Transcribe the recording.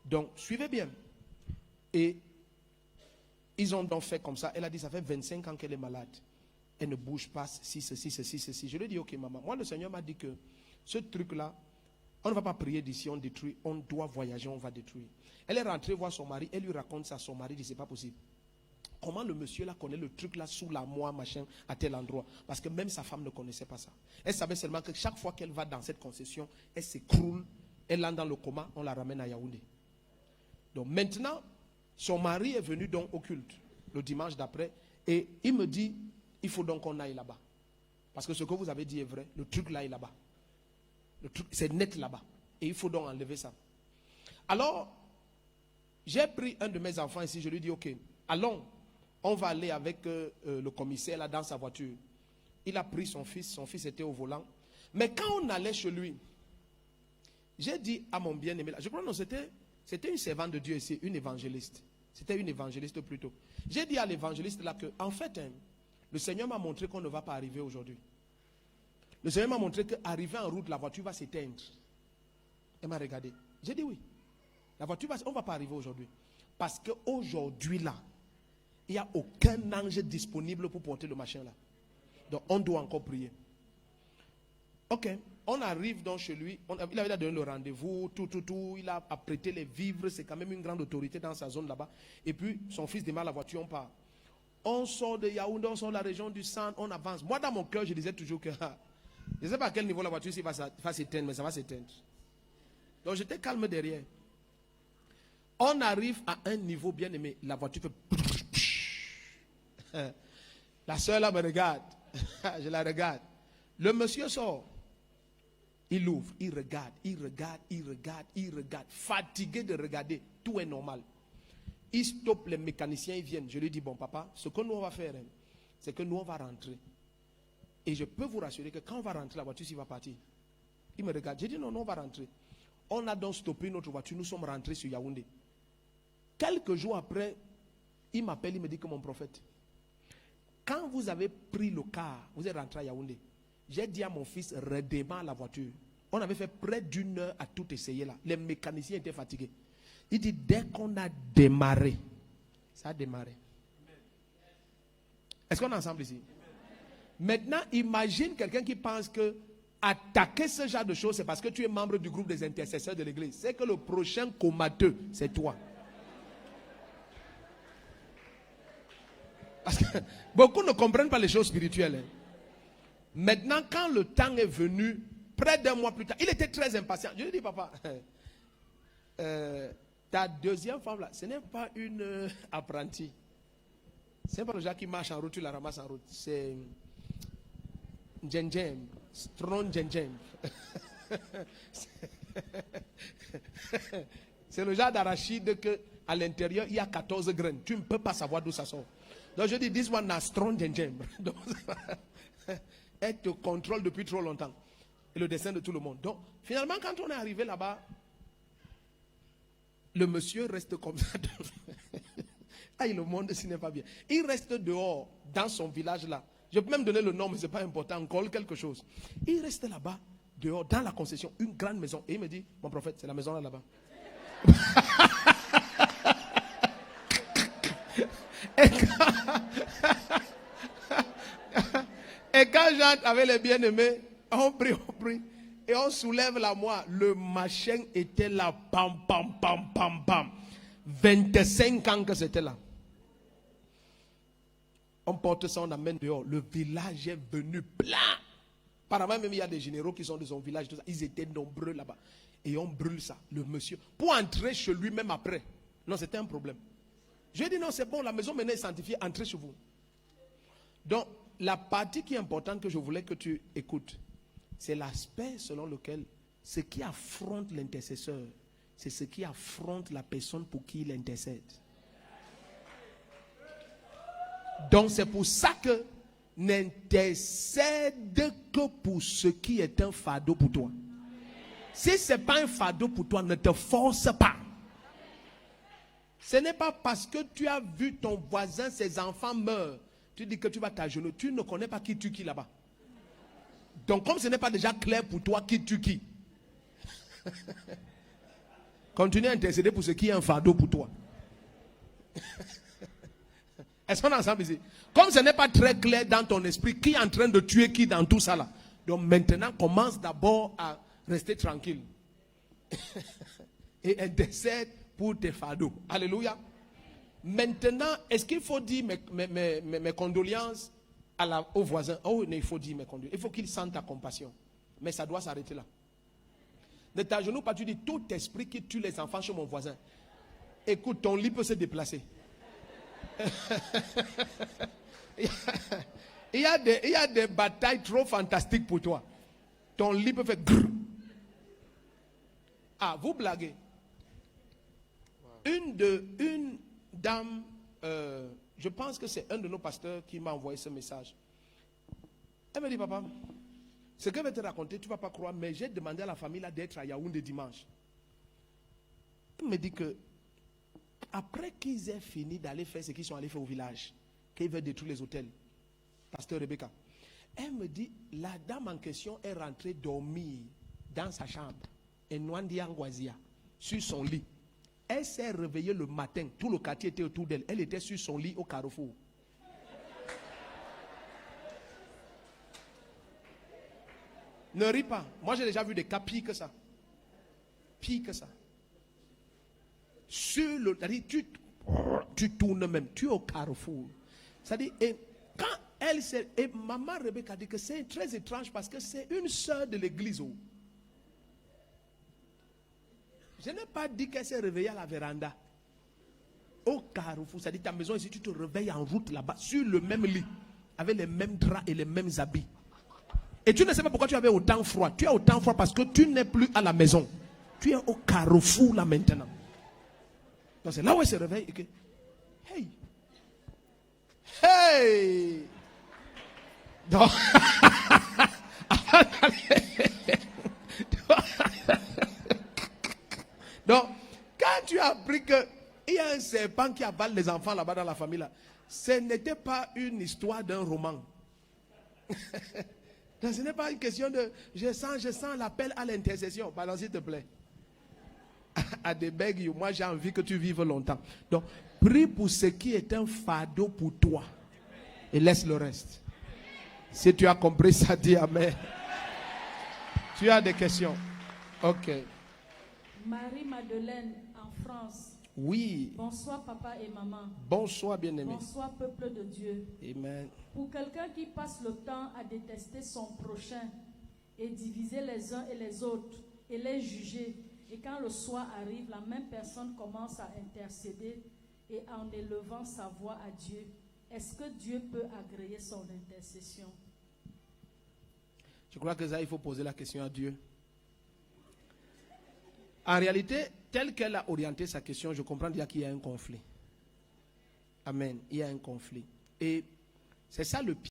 Donc, suivez bien. Et ils ont donc fait comme ça. Elle a dit, ça fait 25 ans qu'elle est malade. Elle ne bouge pas, ceci. Je lui ai dit, ok maman, moi le Seigneur m'a dit que ce truc-là, on ne va pas prier d'ici, on détruit, on doit voyager, on va détruire. Elle est rentrée voir son mari, elle lui raconte ça, son mari dit, c'est pas possible. Comment le monsieur là connaît le truc là sous la moi, machin, à tel endroit? Parce que même sa femme ne connaissait pas ça. Elle savait seulement que chaque fois qu'elle va dans cette concession, elle s'écroule, elle entre dans le coma, on la ramène à Yaoundé. Donc maintenant, son mari est venu donc au culte, le dimanche d'après, et il me dit, il faut donc qu'on aille là-bas. Parce que ce que vous avez dit est vrai, le truc là est là-bas. Le truc, c'est net là-bas. Et il faut donc enlever ça. Alors, j'ai pris un de mes enfants ici, je lui dis, ok, allons, on va aller avec le commissaire là dans sa voiture. Il a pris son fils était au volant. Mais quand on allait chez lui, j'ai dit à mon bien-aimé, je crois que c'était une servante de Dieu ici, une évangéliste. C'était une évangéliste plutôt. J'ai dit à l'évangéliste là que, en fait, le Seigneur m'a montré qu'on ne va pas arriver aujourd'hui. Le Seigneur m'a montré qu'arriver en route, la voiture va s'éteindre. Elle m'a regardé. J'ai dit oui. La voiture on ne va pas arriver aujourd'hui. Parce qu'aujourd'hui là, il n'y a aucun ange disponible pour porter le machin là. Donc on doit encore prier. Ok. On arrive donc chez lui. Il avait donné le rendez-vous, tout. Il a apprêté les vivres. C'est quand même une grande autorité dans sa zone là-bas. Et puis son fils démarre la voiture, on part. On sort de Yaoundé, on sort de la région du centre, on avance. Moi, dans mon cœur, je disais toujours que je ne sais pas à quel niveau la voiture va s'éteindre, mais ça va s'éteindre. Donc, j'étais calme derrière. On arrive à un niveau bien aimé. La voiture fait... La soeur là me regarde. Je la regarde. Le monsieur sort. Il ouvre, il regarde. Fatigué de regarder. Tout est normal. Il stoppe, les mécaniciens, ils viennent. Je lui dis, bon papa, ce que nous on va faire, c'est que nous on va rentrer. Et je peux vous rassurer que quand on va rentrer, la voiture va partir. Il me regarde. J'ai dit, non, on va rentrer. On a donc stoppé notre voiture, nous sommes rentrés sur Yaoundé. Quelques jours après, il m'appelle, il me dit que mon prophète, quand vous avez pris le car, vous êtes rentré à Yaoundé, j'ai dit à mon fils, redémarre la voiture. On avait fait près d'une heure à tout essayer là. Les mécaniciens étaient fatigués. Il dit, dès qu'on a démarré, ça a démarré. Est-ce qu'on est ensemble ici? Maintenant, imagine quelqu'un qui pense que attaquer ce genre de choses, c'est parce que tu es membre du groupe des intercesseurs de l'église. C'est que le prochain comateux, c'est toi. Parce que beaucoup ne comprennent pas les choses spirituelles. Maintenant, quand le temps est venu, près d'un mois plus tard, il était très impatient. Je lui dis, papa, ta deuxième femme là, ce n'est pas une apprentie. Ce n'est pas le genre qui marche en route, tu la ramasses en route. C'est Djenjem, strong Djenjem. C'est le genre d'arachide que à l'intérieur il y a 14 graines. Tu ne peux pas savoir d'où ça sort. Donc je dis, this one a strong Djenjem. Elle te contrôle depuis trop longtemps. Et le destin de tout le monde. Donc finalement quand on est arrivé là-bas, le monsieur reste comme ça. Aïe, le monde, ce n'est pas bien. Il reste dehors, dans son village là. Je peux même donner le nom, mais ce n'est pas important. On colle quelque chose. Il reste là-bas, dehors, dans la concession, une grande maison. Et il me dit, mon prophète, c'est la maison là-bas. Et quand j'entre avec les bien-aimés, on prie. Et on soulève la moi. Le machin était là. Pam. 25 ans que c'était là. On porte ça, on amène dehors. Le village est venu plein. Apparemment, même il y a des généraux qui sont de son village. Tout ça. Ils étaient nombreux là-bas. Et on brûle ça. Le monsieur, pour entrer chez lui, même après. Non, c'était un problème. Je lui ai dit, non, c'est bon, la maison maintenant est sanctifiée. Entrez chez vous. Donc, la partie qui est importante que je voulais que tu écoutes, c'est l'aspect selon lequel ce qui affronte l'intercesseur, c'est ce qui affronte la personne pour qui il intercède. Donc c'est pour ça que n'intercède que pour ce qui est un fardeau pour toi. Si ce n'est pas un fardeau pour toi, ne te force pas. Ce n'est pas parce que tu as vu ton voisin, ses enfants meurent, tu dis que tu vas t'agenouiller. Tu ne connais pas qui tue qui là-bas. Donc comme ce n'est pas déjà clair pour toi qui tue qui. Continue à intercéder pour ce qui est un fardeau pour toi. Est-ce qu'on est ensemble ici? Comme ce n'est pas très clair dans ton esprit qui est en train de tuer qui dans tout ça là. Donc maintenant, commence d'abord à rester tranquille. Et intercède pour tes fardeaux. Alléluia. Maintenant, est-ce qu'il faut dire mes condoléances aux voisins? Oh, non, il faut dire mes condoléances. Il faut qu'ils sentent ta compassion. Mais ça doit s'arrêter là. Ne t'agenouille pas, tu dis tout esprit qui tue les enfants chez mon voisin. Écoute, ton lit peut se déplacer. Il y a des batailles trop fantastiques pour toi. Ton lit peut faire grrr. Ah, vous blaguez. Une dame, je pense que c'est un de nos pasteurs qui m'a envoyé ce message. Elle me dit, papa, ce que je vais te raconter, tu ne vas pas croire, mais j'ai demandé à la famille d'être à Yaoundé dimanche. Elle me dit que après qu'ils aient fini d'aller faire ce qu'ils sont allés faire au village, qu'ils veulent détruire les hôtels, pasteur Rebecca, elle me dit, la dame en question est rentrée dormir dans sa chambre, et Nwandi Angwazia, sur son lit. Elle s'est réveillée le matin, tout le quartier était autour d'elle, elle était sur son lit au carrefour. Ne ris pas. Moi, j'ai déjà vu des cas pires que ça. Pire que ça. Sur le... Tu tournes même. Tu es au carrefour. C'est-à-dire, quand elle s'est... Et maman Rebecca dit que c'est très étrange parce que c'est une sœur de l'église. Je n'ai pas dit qu'elle s'est réveillée à la véranda. Au carrefour. C'est-à-dire, ta maison ici, tu te réveilles en route là-bas, sur le même lit, avec les mêmes draps et les mêmes habits. Et tu ne sais pas pourquoi tu avais autant froid. Tu as autant froid parce que tu n'es plus à la maison. Tu es au carrefour là maintenant. Donc c'est là où elle se réveille et que, hey, hey. Donc, donc, quand tu as appris qu'il y a un serpent qui avale les enfants là-bas dans la famille là, ce n'était pas une histoire d'un roman. Donc, ce n'est pas une question de je sens l'appel à l'intercession. Pardon, s'il te plaît. À des beg, moi j'ai envie que tu vives longtemps. Donc, prie pour ce qui est un fardeau pour toi. Et laisse le reste. Si tu as compris ça, dis amen. Tu as des questions? Ok. Marie-Madeleine en France. Oui. Bonsoir papa et maman. Bonsoir bien-aimé. Bonsoir peuple de Dieu. Amen. Pour quelqu'un qui passe le temps à détester son prochain et diviser les uns et les autres et les juger, et quand le soir arrive, la même personne commence à intercéder et en élevant sa voix à Dieu, est-ce que Dieu peut agréer son intercession? Je crois que ça, il faut poser la question à Dieu. En réalité, tel qu'elle a orienté sa question, je comprends qu'il y a un conflit. Amen. Il y a un conflit. Et c'est ça le pire.